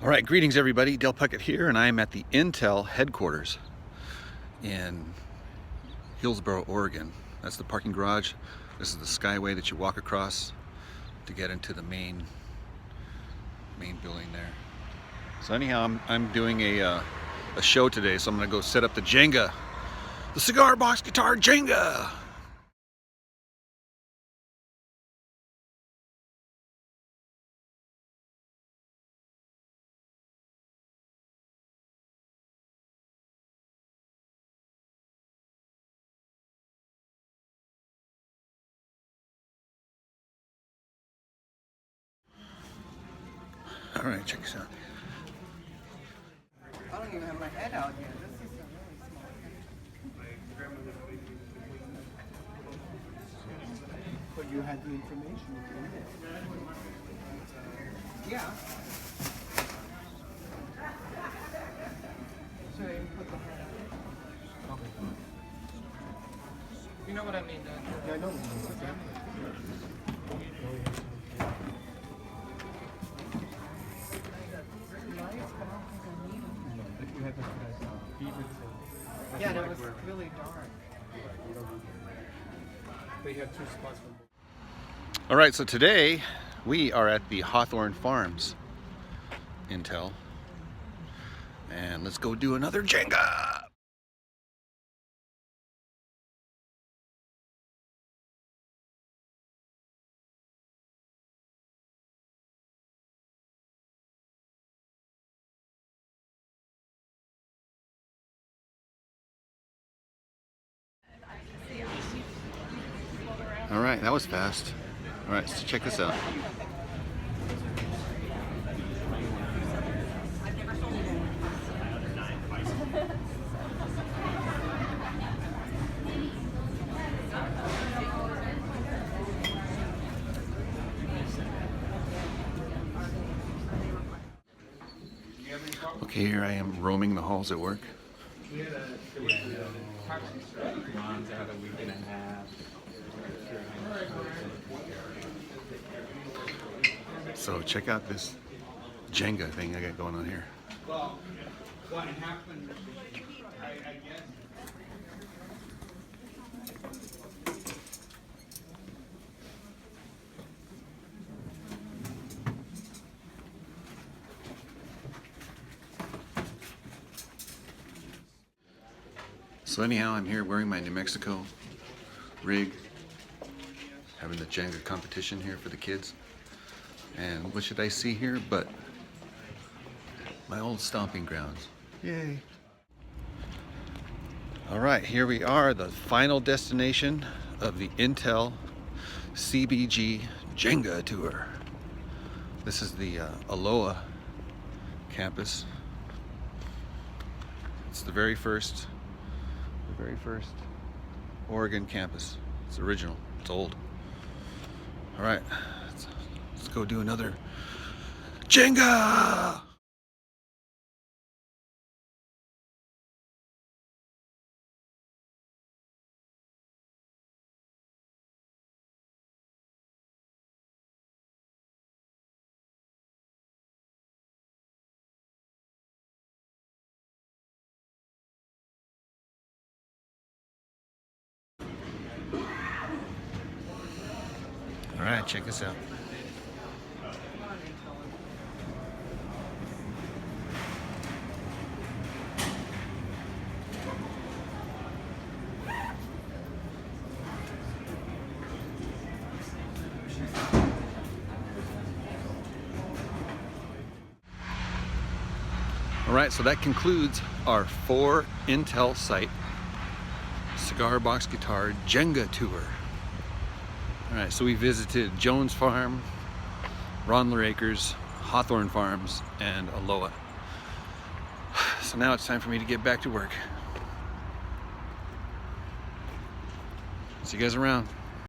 All right, greetings everybody. Del Puckett here, and I am at the Intel headquarters in Hillsboro, Oregon. That's the parking garage. This is the skyway that you walk across to get into the main building there. So anyhow, I'm doing a show today, so I'm gonna go set up the Jenga, the Cigar Box Guitar Jenga. All right, check this out. I don't even have my head out here. This is a really small thing. But you had the information in there. Yeah. So you put the head out. You know what I mean? Yeah, I know. Yeah, that was really dark. They had two spots. All right, so today we are at the Hawthorne Farms Intel, and let's go do another Jenga. All right, that was fast. All right, so check this out. Okay, here I am roaming the halls at work. So check out this Jenga thing I got going on here. Well, what happened, I guess. So anyhow, I'm here wearing my New Mexico rig, having the Jenga competition here for the kids. And what should I see here but my old stomping grounds. Yay. All right, here we are, the final destination of the Intel CBG Jenga tour. This is the Aloha campus. It's the very first Oregon campus. It's original, it's old. All right, let's go do another Jenga! All right, check this out. All right, so that concludes our 4 Intel site Cigar Box Guitar Jenga tour. All right, so we visited Jones Farm, Rondler Acres, Hawthorne Farms, and Aloha. So now it's time for me to get back to work. See you guys around.